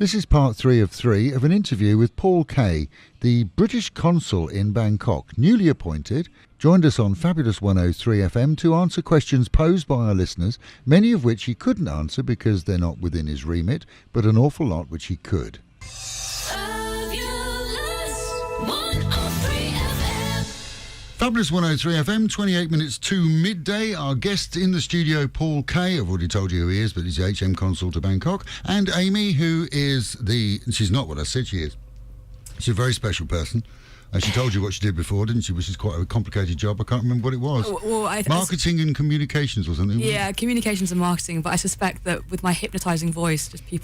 This is part 3 of 3 of an interview with Paul Kaye, the British Consul in Bangkok, newly appointed, joined us on Fabulous 103 FM to answer questions posed by our listeners, many of which he couldn't answer because they're not within his remit, but an awful lot which he could. Fabulous 103 FM, 28 minutes to midday. Our guest in the studio, Paul Kaye. I've already told you who he is, but he's the HM Consul to Bangkok. And Amy, who is she's not what I said she is. She's a very special person. And she told you what she did before, didn't she? Which is quite a complicated job. I can't remember what it was. Marketing and communications or something. Yeah, communications and marketing. But I suspect that with my hypnotising voice, it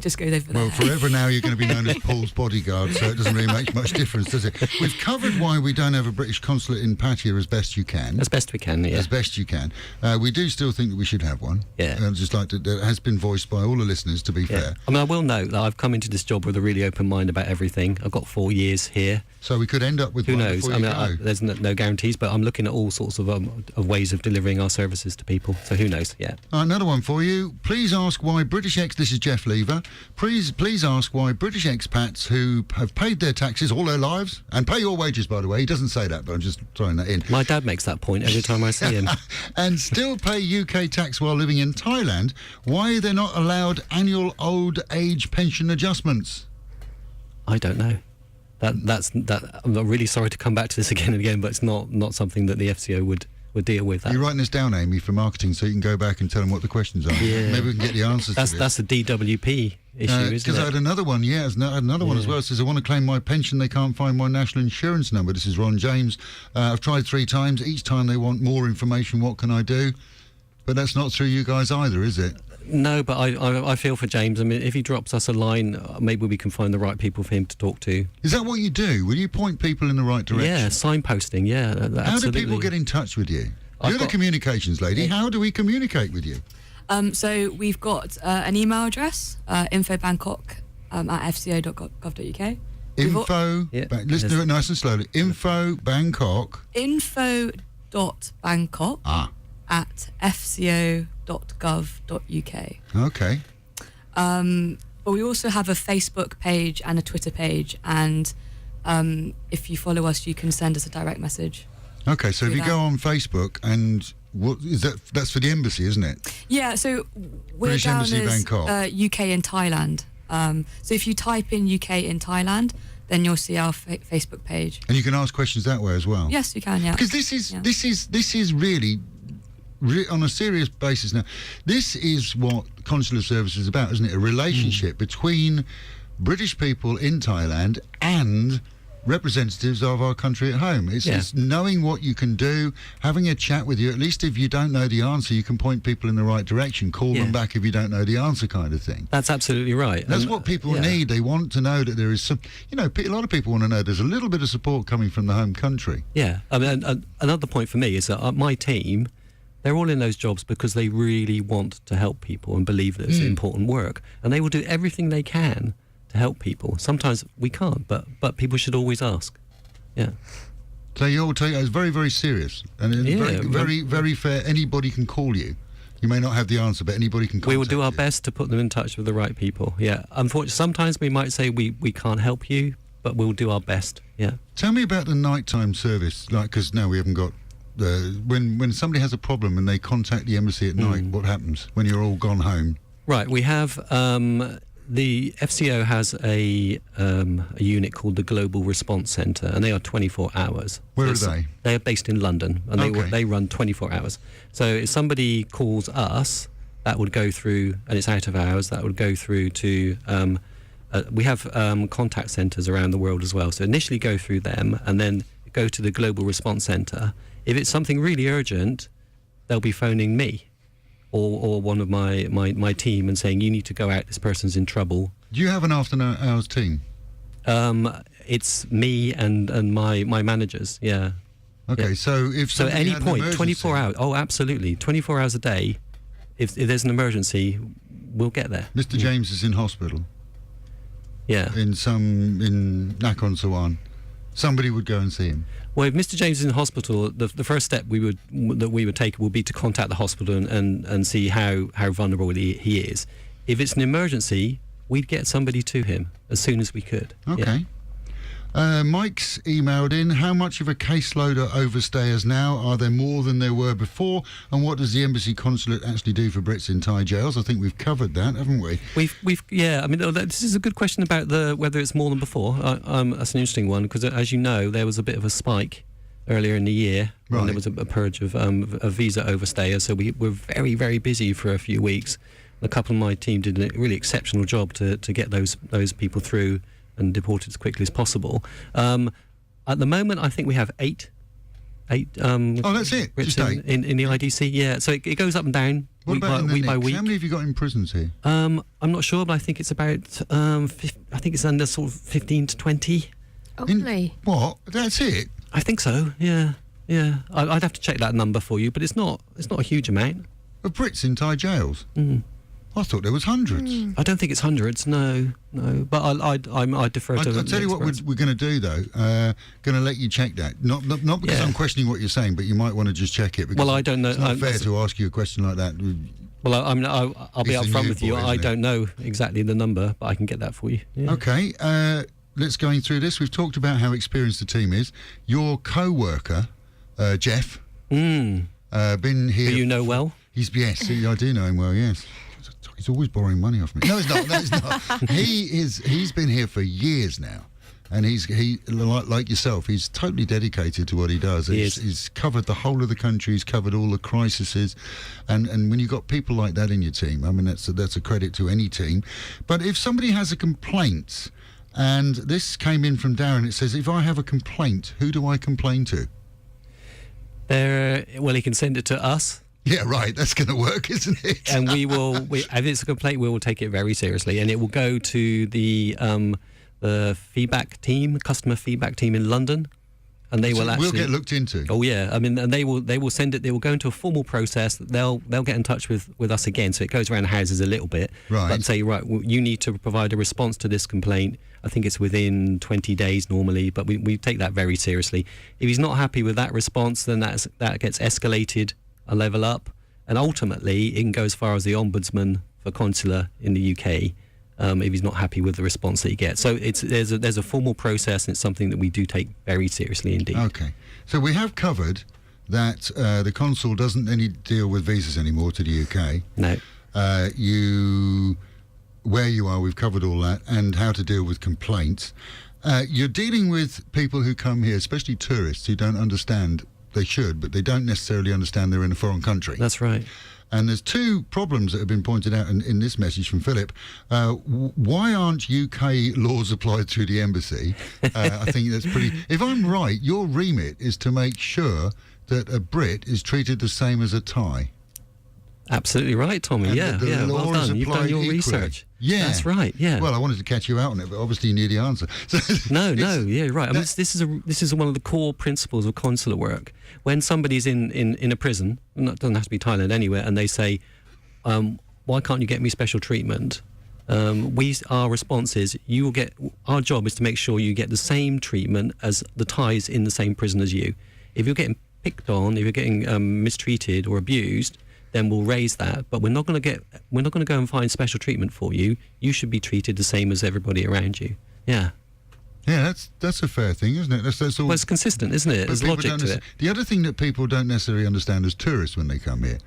just goes over there. Well, forever now you're going to be known as Paul's bodyguard, so it doesn't really make much difference, does it? We've covered why we don't have a British consulate in Pattaya as best you can. As best we can, yeah. As best you can. We do still think that we should have one. Yeah. Just like that has been voiced by all the listeners, to be fair. I mean, I will note that I've come into this job with a really open mind about everything. I've got 4 years here. So we could end up with who one knows? before you go. There's no guarantees, but I'm looking at all sorts of ways of delivering our services to people. So who knows? Yeah. Another one for you. Please ask why This is Jeff Lever. Please ask why British expats who have paid their taxes all their lives and pay your wages, by the way. He doesn't say that, but I'm just throwing that in. My dad makes that point every time I see him. And still pay UK tax while living in Thailand. Why they're not allowed annual old age pension adjustments? I don't know. That's I'm not really sorry to come back to this again and again, but it's not something that the FCO would deal with. You're writing this down, Amy, for marketing, so you can go back and tell them what the questions are. Yeah. Maybe we can get the answers to this. That's a DWP issue, isn't it? Because I had another one, one as well. It says, I want to claim my pension, they can't find my national insurance number. This is Ron James. I've tried 3 times. Each time they want more information. What can I do? But that's not through you guys either, is it? No, but I feel for James. I mean, if he drops us a line, maybe we can find the right people for him to talk to. Is that what you do? Will you point people in the right direction? Yeah, signposting, yeah. Absolutely. How do people get in touch with you? You're the communications lady. How do we communicate with you? So we've got an email address, infobangkok at fco.gov.uk. Let's do it nice and slowly. Infobangkok at fco.gov.uk. Okay. But we also have a Facebook page and a Twitter page, and if you follow us, you can send us a direct message. Okay, so if you go on Facebook, and what is that? That's for the embassy, isn't it? Yeah, so we're British down Embassy, as Bangkok. UK in Thailand. So if you type in UK in Thailand, then you'll see our Facebook page. And you can ask questions that way as well. Yes, you can. Yeah. Because this is really on a serious basis now. This is what consular service is about, isn't it? A relationship between British people in Thailand and representatives of our country at home. It's knowing what you can do, having a chat with you. At least if you don't know the answer, you can point people in the right direction, call them back if you don't know the answer, kind of thing. That's absolutely right. That's what people need. They want to know that there is some, a lot of people want to know there's a little bit of support coming from the home country. Yeah. I mean, another point for me is that my team, they're all in those jobs because they really want to help people and believe that it's important work. And they will do everything they can to help people. Sometimes we can't, but people should always ask. Yeah. So it's very, very serious. And very, very fair. Anybody can call you. You may not have the answer, but anybody can contact you. We will do our best to put them in touch with the right people. Yeah. Unfortunately, sometimes we might say we can't help you, but we'll do our best. Yeah. Tell me about the nighttime service. Because now we haven't got... when somebody has a problem and they contact the embassy at night, what happens when you're all gone home? Right, we have the FCO has a unit called the Global Response Centre, and they are 24 hours. Where are they? They are based in London, and they run 24 hours. So if somebody calls us, that would go through, and it's out of hours, that would go through to... we have contact centres around the world as well. So initially go through them, and then go to the Global Response Centre. If it's something really urgent, they'll be phoning me or one of my team and saying, you need to go out, this person's in trouble. Do you have an after-hours team? It's me and my managers, yeah. Okay, yeah. So if at any point, 24 hours, oh, absolutely, 24 hours a day, if there's an emergency, we'll get there. Mr. James is in hospital. Yeah. In Nakhon Sawan. Somebody would go and see him. Well, if Mr. James is in hospital, the first step we would take would be to contact the hospital and see how vulnerable he is. If it's an emergency, we'd get somebody to him as soon as we could. Okay. Mike's emailed in, how much of a caseload are overstayers now? Are there more than there were before? And what does the embassy consulate actually do for Brits in Thai jails? I think we've covered that, haven't we? We've yeah. I mean, this is a good question about whether it's more than before. That's an interesting one, because as you know, there was a bit of a spike earlier in the year when there was a purge of visa overstayers. So we were very, very busy for a few weeks. A couple of my team did a really exceptional job to get those people through and deported as quickly as possible. At the moment, I think we have eight. Oh, that's it. Just in the IDC. Yeah, so it goes up and down week by week. How many have you got in prisons here? I'm not sure, but I think it's about. I think it's under sort of 15 to 20. Only. What? That's it. I think so. Yeah. I'd have to check that number for you, but it's not a huge amount. Of Brits in Thai jails. I thought there was hundreds. I don't think it's hundreds. No. But I defer to. I'll tell you what we're going to do though. Going to let you check that. Not because I'm questioning what you're saying, but you might want to just check it. Because I don't know. It's not fair to ask you a question like that. Well, I'll be upfront with you. I don't know exactly the number, but I can get that for you. Yeah. Okay. Let's go through this. We've talked about how experienced the team is. Your co-worker, Jeff, been here. Who you know well? Yes, I do know him well. Yes. He's always borrowing money off me. No, it's not. No, it's not. He's been here for years now, and he like yourself. He's totally dedicated to what he does. He's covered the whole of the country. He's covered all the crises, and when you've got people like that in your team, I mean that's a credit to any team. But if somebody has a complaint, and this came in from Darren, it says, if I have a complaint, who do I complain to? Well, he can send it to us. Yeah, right. That's going to work, isn't it? And if it's a complaint, we will take it very seriously, and it will go to the feedback team, customer feedback team in London, and they will actually. We'll get looked into. Oh yeah, I mean, and they will send it. They will go into a formal process. They'll get in touch with us again. So it goes around the houses a little bit, right? But say, right, you need to provide a response to this complaint. I think it's within 20 days normally, but we take that very seriously. If he's not happy with that response, then that gets escalated a level up, and ultimately it can go as far as the Ombudsman for Consular in the UK if he's not happy with the response that he gets. So there's a formal process, and it's something that we do take very seriously indeed. Okay, so we have covered that the Consul doesn't any deal with visas anymore to the UK. No. Where you are, we've covered all that, and how to deal with complaints. You're dealing with people who come here, especially tourists, who don't understand. They should, but they don't necessarily understand they're in a foreign country. That's right. And there's two problems that have been pointed out in this message from Philip. Why aren't UK laws applied through the embassy? I think that's pretty... If I'm right, your remit is to make sure that a Brit is treated the same as a Thai. Absolutely right, Tommy. And yeah. Well done. You've done your research. Yeah, that's right. Yeah. Well, I wanted to catch you out on it, but obviously you knew the answer. No. Yeah, right. I mean, this is one of the core principles of consular work. When somebody's in a prison, and it doesn't have to be Thailand, anywhere, and they say, "Why can't you get me special treatment?" Our response is, you will get. Our job is to make sure you get the same treatment as the Thais in the same prison as you. If you're getting picked on, if you're getting mistreated or abused, then we'll raise that. But we're not going to go and find special treatment for you. You should be treated the same as everybody around you. Yeah. Yeah, that's a fair thing, isn't it? That's all. Well, it's consistent, isn't it? There's logic to it. The other thing that people don't necessarily understand as tourists when they come here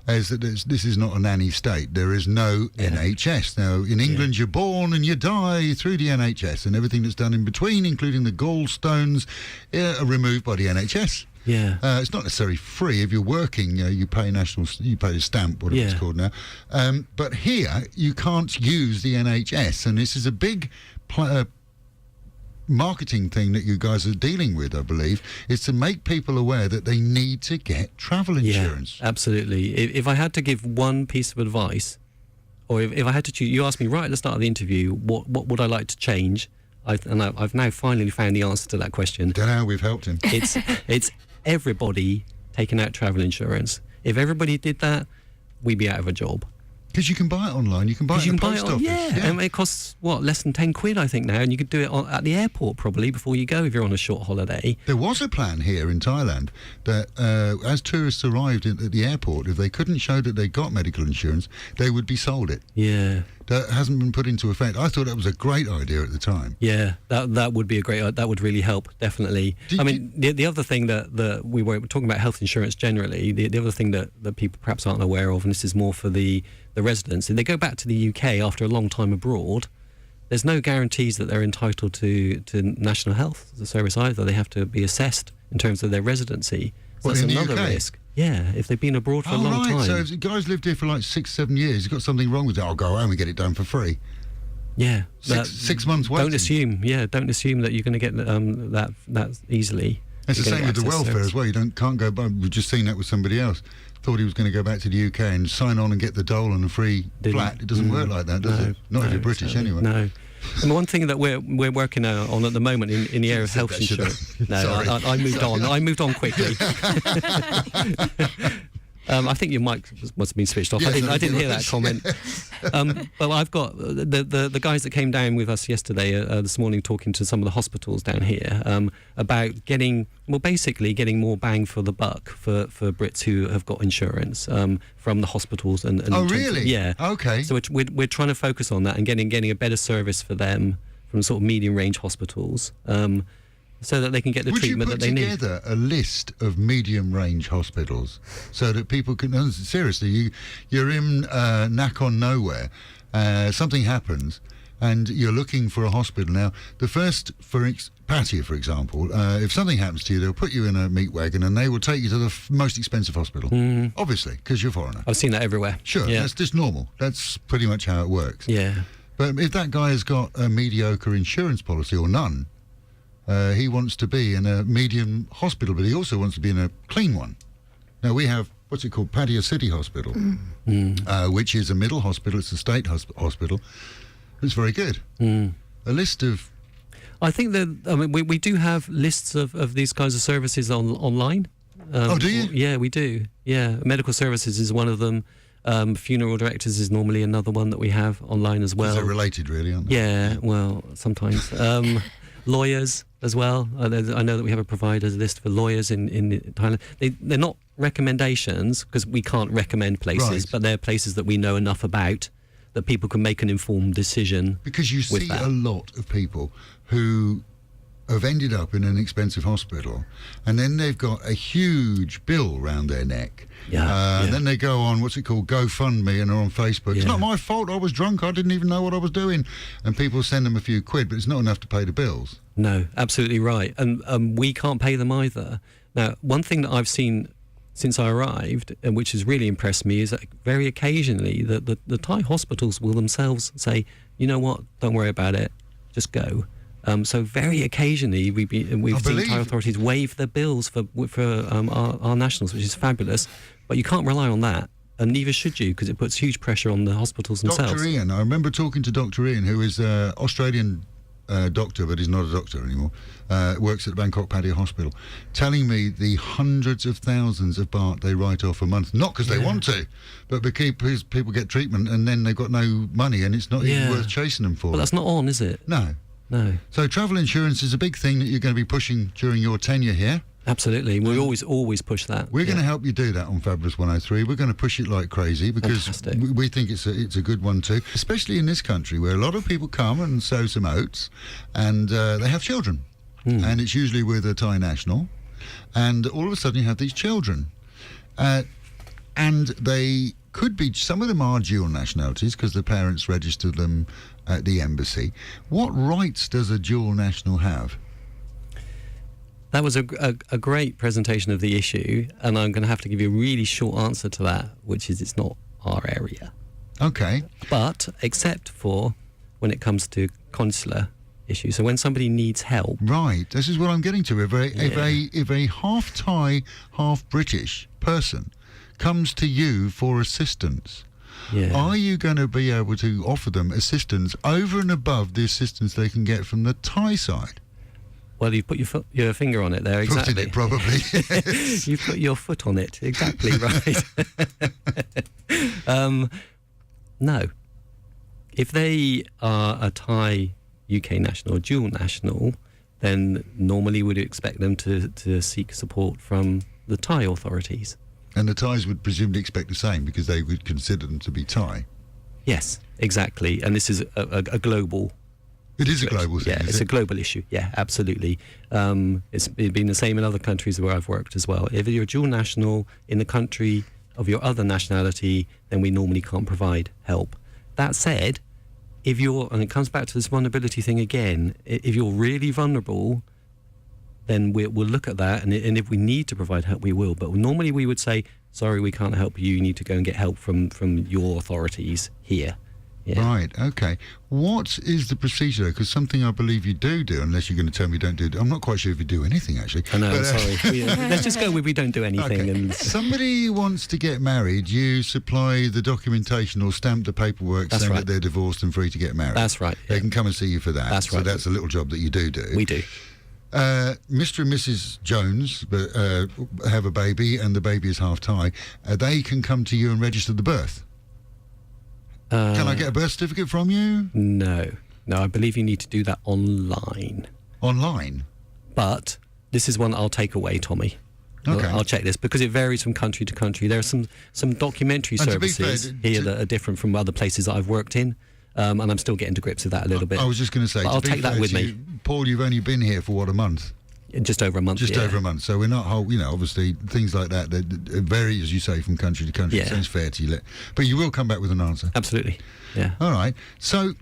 is that this is not a nanny state. There is no NHS. Now, in England, you're born and you die through the NHS, and everything that's done in between, including the gallstones, are removed by the NHS. Yeah, it's not necessarily free. If you're working, you pay the stamp, whatever it's called now. But here, you can't use the NHS, and this is a big marketing thing that you guys are dealing with, I believe, is to make people aware that they need to get travel insurance. Yeah, absolutely. If I had to give one piece of advice, or if I had to choose, you asked me right at the start of the interview, what would I like to change? I've now finally found the answer to that question. Don't know how we've helped him. It's everybody taking out travel insurance. If everybody did that, we'd be out of a job. Because you can buy it online, you can buy it at the post office. Yeah, and it costs, less than 10 quid, I think, now, and you could do it at the airport, probably, before you go, if you're on a short holiday. There was a plan here in Thailand that as tourists arrived at the airport, if they couldn't show that they got medical insurance, they would be sold it. Yeah. that hasn't been put into effect. I thought that was a great idea at the time. Yeah, that would be a great. That would really help, definitely. The other thing that we were talking about health insurance generally. The other thing that people perhaps aren't aware of, and this is more for the residents, if they go back to the UK after a long time abroad, there's no guarantees that they're entitled to National Health Service either. They have to be assessed in terms of their residency. So that's another risk. Yeah, if they've been abroad for a long time. So if the guy's lived here for like 6-7 years, he's got something wrong with it. I'll go home and get it done for free. Yeah, 6 months waiting. Don't assume that you're going to get that easily. It's the same with the welfare as well. You can't go back. We've just seen that with somebody else. Thought he was going to go back to the UK and sign on and get the dole and a free flat. It doesn't work like that, does it? Not if you're British, anyway. No. And one thing that we're working on at the moment in the area of health insurance. No, I moved on. I moved on quickly. I think your mic must have been switched off. Yes, I didn't hear that comment. Well, I've got the guys that came down with us yesterday, this morning, talking to some of the hospitals down here about getting more bang for the buck for Brits who have got insurance from the hospitals. And oh, really? Yeah. Okay. So we're trying to focus on that and getting a better service for them from sort of medium range hospitals. So that they can get the treatment that they need. Would you put together a list of medium-range hospitals so that people can... No, seriously, you're in Nakhon nowhere, something happens, and you're looking for a hospital. Now, the first, for Pattaya, for example, if something happens to you, they'll put you in a meat wagon and they will take you to the most expensive hospital, obviously, because you're a foreigner. I've seen that everywhere. Sure, that's just normal. That's pretty much how it works. Yeah. But if that guy has got a mediocre insurance policy or none... he wants to be in a medium hospital, but he also wants to be in a clean one. Now, we have, what's it called, Pattaya City Hospital, which is a middle hospital. It's a state hospital. It's very good. A list of... I think that, we do have lists of these kinds of services online. Oh, do you? Yeah, we do. Yeah, medical services is one of them. Funeral directors is normally another one that we have online as well. They're related, really, aren't they? Yeah, well, sometimes. Lawyers as well. I know that we have a providers list for lawyers in Thailand. They're not recommendations because we can't recommend places, but they're places that we know enough about that people can make an informed decision. Because you see a lot of people who have ended up in an expensive hospital and then they've got a huge bill round their neck. And then they go on, what's it called, GoFundMe, and are on Facebook. It's not my fault, I was drunk, I didn't even know what I was doing. And people send them a few quid, but it's not enough to pay the bills. No, absolutely right. And we can't pay them either. Now, one thing that I've seen since I arrived, and which has really impressed me, is that very occasionally the Thai hospitals will themselves say, you know what, don't worry about it, just go. So very occasionally we've seen Thai authorities waive their bills for our nationals, which is fabulous. But you can't rely on that, and neither should you, because it puts huge pressure on the hospitals themselves. Dr. Ian, I remember talking to Dr. Ian, who is an Australian doctor, but he's not a doctor anymore, works at the Bangkok Pattaya Hospital, telling me the hundreds of thousands of baht they write off a month, not because they want to, but because people get treatment and then they've got no money and it's not even worth chasing them for. But that's not on, is it? No. So travel insurance is a big thing that you're going to be pushing during your tenure here. Absolutely. We always push that. We're going to help you do that on Fabulous 103. We're going to push it like crazy because we think it's a good one too, especially in this country where a lot of people come and sow some oats and they have children. And it's usually with a Thai national. And all of a sudden you have these children. And they could be, some of them are dual nationalities because the parents register them at the embassy. What rights does a dual national have? That was a great presentation of the issue, and I'm going to have to give you a really short answer to that, which is it's not our area. Okay. But except for when it comes to consular issues. So when somebody needs help. Right. This is what I'm getting to. If a half Thai, half British person comes to you for assistance, are you going to be able to offer them assistance over and above the assistance they can get from the Thai side? Well, you've put your finger on it there, exactly. Put it, probably. You've put your foot on it, exactly right. No. If they are a Thai UK national or dual national, then normally we'd expect them to seek support from the Thai authorities. And the Thais would presumably expect the same because they would consider them to be Thai. Yes, exactly. And this is a global. It is a global thing. Yeah, it's a global issue. Yeah, absolutely. It's been the same in other countries where I've worked as well. If you're a dual national in the country of your other nationality, then we normally can't provide help. That said, and it comes back to this vulnerability thing again, if you're really vulnerable, then we'll look at that, and if we need to provide help, we will. But normally we would say, sorry, we can't help you. You need to go and get help from your authorities here. Yeah. Right, okay. What is the procedure, though? Because something I believe you do, unless you're going to tell me you don't do. I'm not quite sure if you do anything, actually. I know, sorry. Let's just go with we don't do anything. Okay. And somebody wants to get married, you supply the documentation or stamp the paperwork saying that they're divorced and free to get married. That's right. They can come and see you for that. That's right. So that's a little job that you do. We do. Mr. and Mrs. Jones have a baby and the baby is half Thai. They can come to you and register the birth. Can I get a birth certificate from you? No, I believe you need to do that online. Online? But this is one I'll take away, Tommy. Okay. I'll check this because it varies from country to country. There are some documentary services here that are different from other places that I've worked in. And I'm still getting to grips with that a little bit. I was just going to say, I'll take that with me. Paul, you've only been here for a month? Just over a month. Just over a month. So we're not obviously things like that vary, as you say, from country to country. Yeah. It sounds fair to you. But you will come back with an answer. Absolutely. Yeah. All right. So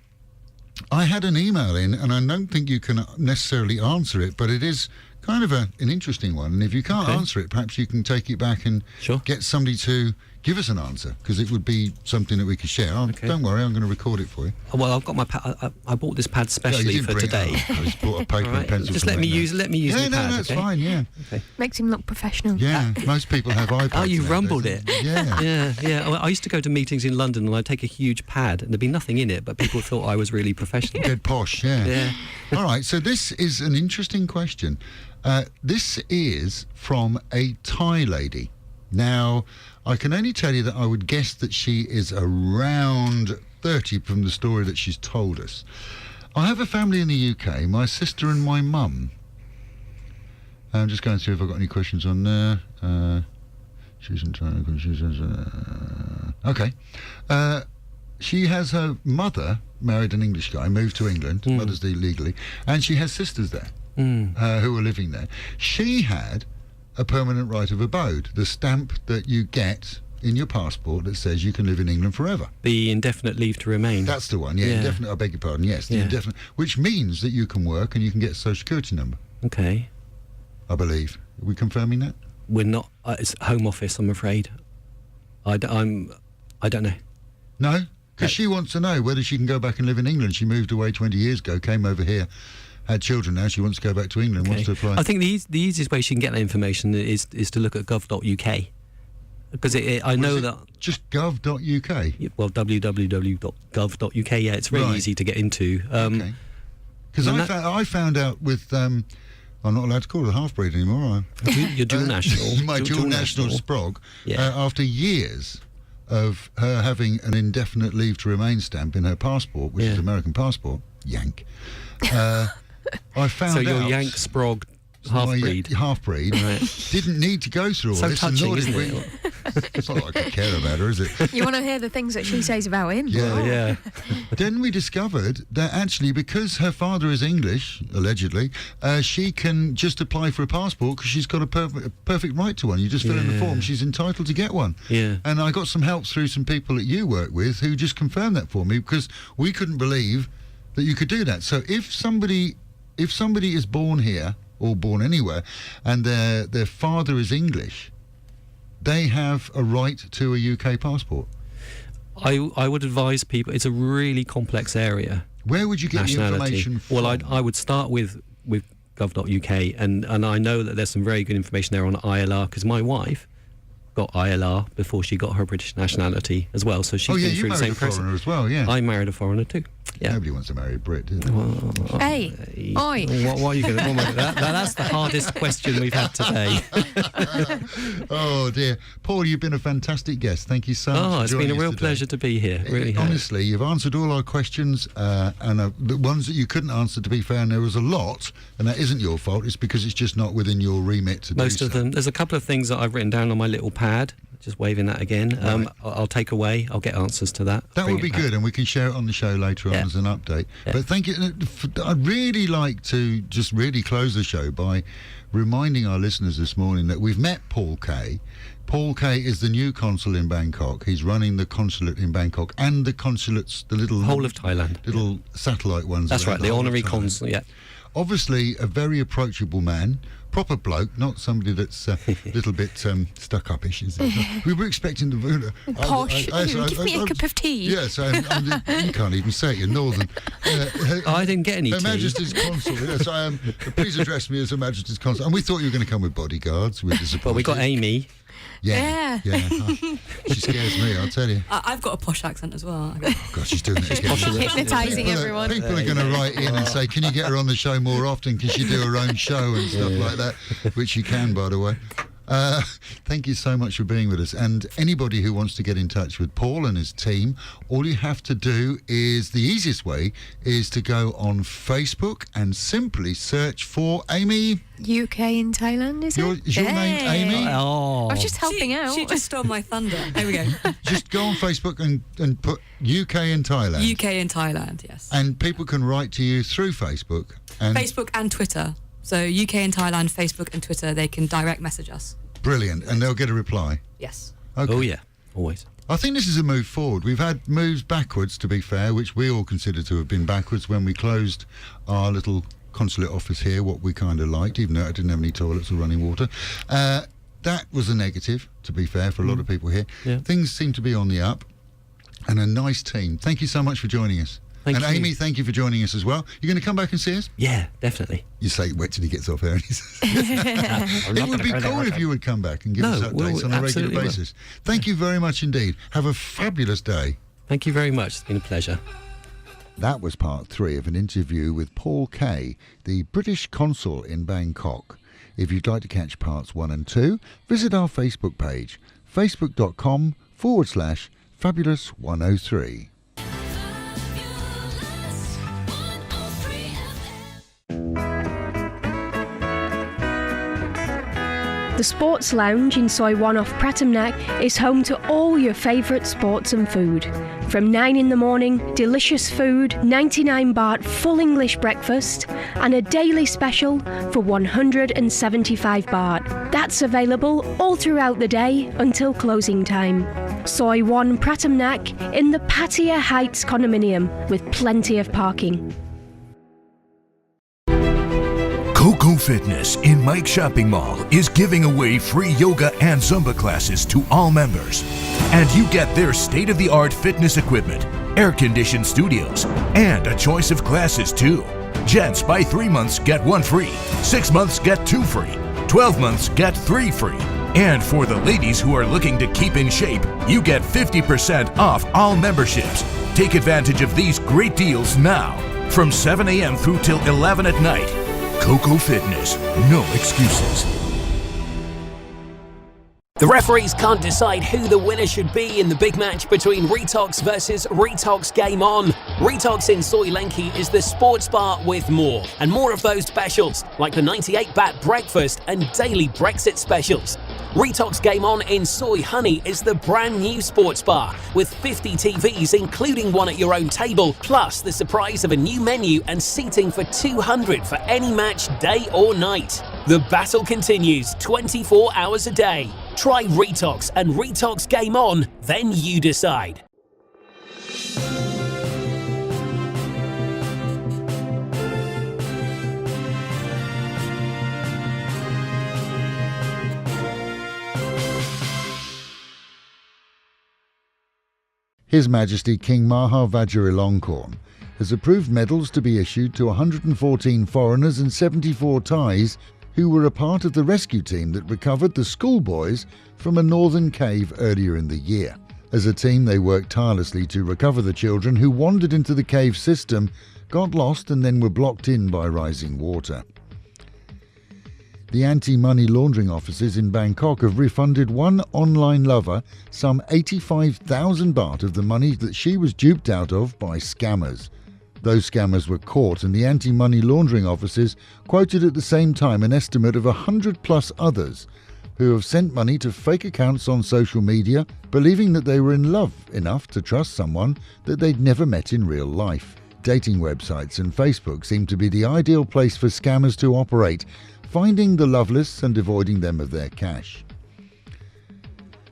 I had an email in, and I don't think you can necessarily answer it, but it is kind of an interesting one. And if you can't answer it, perhaps you can take it back and get somebody to give us an answer, because it would be something that we could share. Don't worry, I'm going to record it for you. Well, I've got my pad. I bought this pad specially for today. I just bought a paper and pencil. Just let me use my pad. Yeah, no, that's fine. Yeah. Okay. Makes him look professional. Yeah, most people have iPads. Oh, you rumbled it. Yeah. Yeah. I used to go to meetings in London and I'd take a huge pad and there'd be nothing in it, but people thought I was really professional. Dead posh. Yeah. All right. So this is an interesting question. This is from a Thai lady. Now, I can only tell you that I would guess that she is around 30 from the story that she's told us. I have a family in the UK, my sister and my mum. I'm just going to see if I've got any questions on there. She's in China. Okay. She has her mother, married an English guy, moved to England, mother's there legally, and she has sisters there who are living there. She had a permanent right of abode, the stamp that you get in your passport that says you can live in England forever. The indefinite leave to remain. That's the one, indefinite, I beg your pardon, yes, the indefinite, which means that you can work and you can get a social security number. Okay. I believe. Are we confirming that? We're not, it's Home Office, I'm afraid. I don't know. No? Because she wants to know whether she can go back and live in England. She moved away 20 years ago, came over here, had children. Now she wants to go back to England, wants to apply. I think the easiest way she can get that information is to look at gov.uk. Because I know that... Just gov.uk? Well, www.gov.uk, yeah, it's really easy to get into. Okay. Because I found out with... I'm not allowed to call her a half-breed anymore, Your dual national. My dual national sprog. After years of her having an indefinite leave to remain stamp in her passport, which is American passport, yank, I found out... So your yank sprog half-breed. Half-breed didn't need to go through all this. Touching, isn't it? It's not like I care about her, is it? You want to hear the things that she says about him? Yeah. Then we discovered that actually, because her father is English, allegedly, she can just apply for a passport because she's got a perfect right to one. You just fill in the form, she's entitled to get one. Yeah. And I got some help through some people that you work with who just confirmed that for me, because we couldn't believe that you could do that. So if somebody is born here or born anywhere and their father is English, they have a right to a UK passport. I would advise people, it's a really complex area. Where would you get the information from? Well, I would start with gov.uk, and I know that there's some very good information there on ILR, because my wife got ILR before she got her British nationality as well, so she's been through the same process. You married a foreigner as well, yeah. I married a foreigner too. Yeah. Nobody wants to marry a Brit, do they? Hey, oi. What are you going to... That's the hardest question we've had today. Oh, dear. Paul, you've been a fantastic guest. Thank you so much for joining us. It's been a real pleasure to be here. Really honestly, you've answered all our questions, and the ones that you couldn't answer, to be fair, and there was a lot, and that isn't your fault. It's because it's just not within your remit to do so. Most of them. There's a couple of things that I've written down on my little pad, just waving that again. Right. I'll take away. I'll get answers to that. That bring would be it back. good, and we can share it on the show later on as an update. Yeah. But thank you. I'd really like to just really close the show by reminding our listeners this morning that we've met Paul Kaye. Paul Kaye is the new consul in Bangkok. He's running the consulate in Bangkok and the consulates, the little Whole of Thailand. little satellite ones. That's around right, the whole of honorary Thailand. consul, yeah. Obviously, a very approachable man, proper bloke, not somebody that's a little bit stuck-up-ish. We were expecting the... Posh. Give me a cup of tea. Yes, you can't even say it, you're northern. I didn't get any Her tea. Majesty's Consul, yes, I am. Please address me as Her Majesty's Consul. And we thought you were going to come with bodyguards. We're disappointed. Well, we got Amy. Yeah. She scares me, I'll tell you. I've got a posh accent as well. Oh, God, she's doing it again. Hypnotising everyone. People are going to write in and say, can you get her on the show more often? Can she do her own show and stuff like that? Which she can, by the way. Thank you so much for being with us. And anybody who wants to get in touch with Paul and his team, all you have to do is, the easiest way is to go on Facebook and simply search for Amy. UK in Thailand, is it? Is your name Amy? Oh. I was just helping out. She just stole my thunder. There we go. Just go on Facebook and put UK in Thailand. UK in Thailand, yes. And people can write to you through Facebook. And Facebook and Twitter. So UK in Thailand, Facebook and Twitter, they can direct message us. Brilliant. And they'll get a reply. Yes. Okay. Oh, yeah, always. I think this is a move forward. We've had moves backwards, to be fair, which we all consider to have been backwards when we closed our little consulate office here, what we kind of liked, even though it didn't have any toilets or running water. That was a negative, to be fair, for a lot of people here. Yeah. Things seem to be on the up, and a nice team. Thank you so much for joining us. Thank you. Amy, thank you for joining us as well. You're going to come back and see us? Yeah, definitely. You say wait till he gets off air. And he says, it would be cool if you would come back and give us updates on a regular basis. Thank you very much indeed. Have a fabulous day. Thank you very much. It's been a pleasure. That was part 3 of an interview with Paul Kaye, the British consul in Bangkok. If you'd like to catch parts 1 and 2, visit our Facebook page, facebook.com/Fabulous103. The Sports Lounge in Soi 1 off Pratamnak is home to all your favourite sports and food. From 9 in the morning, delicious food, 99 baht full English breakfast, and a daily special for 175 baht. That's available all throughout the day until closing time. Soi 1 Pratamnak in the Pattaya Heights condominium with plenty of parking. Coco Fitness in Mike Shopping Mall is giving away free yoga and Zumba classes to all members. And you get their state-of-the-art fitness equipment, air-conditioned studios, and a choice of classes too. Gents, buy 3 months, get 1 free. 6 months, get 2 free. 12 months, get 3 free. And for the ladies who are looking to keep in shape, you get 50% off all memberships. Take advantage of these great deals now, from 7 a.m. through till 11 at night. Coco Fitness, no excuses. The referees can't decide who the winner should be in the big match between Retox versus Retox Game On. Retox in Soi Lenki is the sports bar with more, and more of those specials, like the 98 baht breakfast and daily Brexit specials. Retox Game On in Soi Honey is the brand new sports bar with 50 TVs including one at your own table, plus the surprise of a new menu and seating for 200 for any match, day or night. The battle continues 24 hours a day. Try Retox and Retox Game On, then you decide. His Majesty King Maha Vajiralongkorn has approved medals to be issued to 114 foreigners and 74 Thais who were a part of the rescue team that recovered the schoolboys from a northern cave earlier in the year. As a team, they worked tirelessly to recover the children who wandered into the cave system, got lost and then were blocked in by rising water. The anti-money laundering officers in Bangkok have refunded one online lover some 85,000 baht of the money that she was duped out of by scammers. Those scammers were caught, and the anti-money laundering officers quoted at the same time an estimate of 100 plus others. who have sent money to fake accounts on social media, believing that they were in love enough to trust someone that they'd never met in real life. Dating websites and Facebook seem to be the ideal place for scammers to operate, finding the loveless and avoiding them of their cash.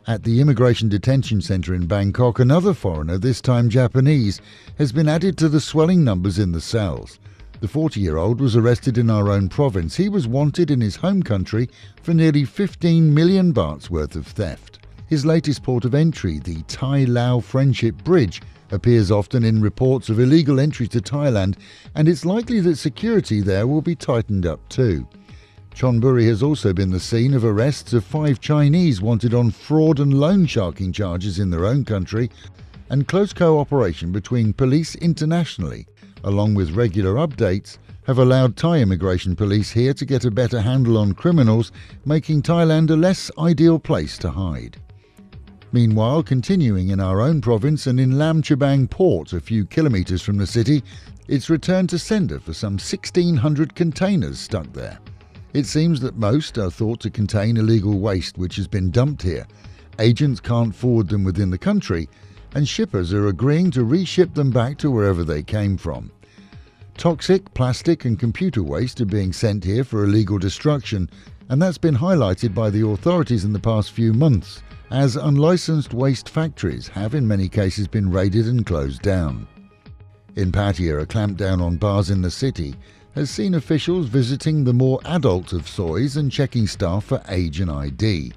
At the Immigration Detention Centre in Bangkok, another foreigner, this time Japanese, has been added to the swelling numbers in the cells. The 40-year-old was arrested in our own province. He was wanted in his home country for nearly 15 million bahts worth of theft. His latest port of entry, the Thai-Lao Friendship Bridge, appears often in reports of illegal entry to Thailand, and it's likely that security there will be tightened up too. Chonburi has also been the scene of arrests of 5 Chinese wanted on fraud and loan sharking charges in their own country, and close cooperation between police internationally, along with regular updates, have allowed Thai immigration police here to get a better handle on criminals, making Thailand a less ideal place to hide. Meanwhile, continuing in our own province and in Lam Chabang port, a few kilometres from the city, it's returned to sender for some 1,600 containers stuck there. It seems that most are thought to contain illegal waste which has been dumped here. Agents can't forward them within the country, and shippers are agreeing to reship them back to wherever they came from. Toxic, plastic and computer waste are being sent here for illegal destruction, and that's been highlighted by the authorities in the past few months, as unlicensed waste factories have in many cases been raided and closed down. In Pattaya, a clampdown on bars in the city has seen officials visiting the more adult of soys and checking staff for age and ID.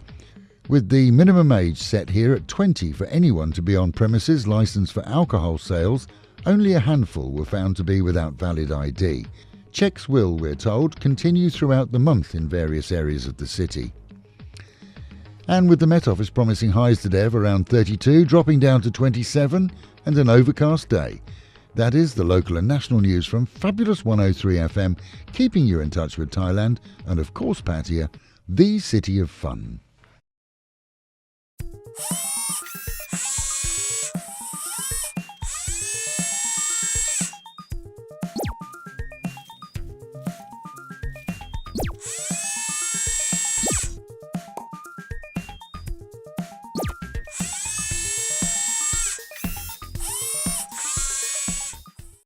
With the minimum age set here at 20 for anyone to be on premises licensed for alcohol sales, only a handful were found to be without valid ID. Checks will, we're told, continue throughout the month in various areas of the city. And with the Met Office promising highs today of around 32, dropping down to 27, and an overcast day. That is the local and national news from Fabulous 103 FM, keeping you in touch with Thailand and, of course, Pattaya, the city of fun.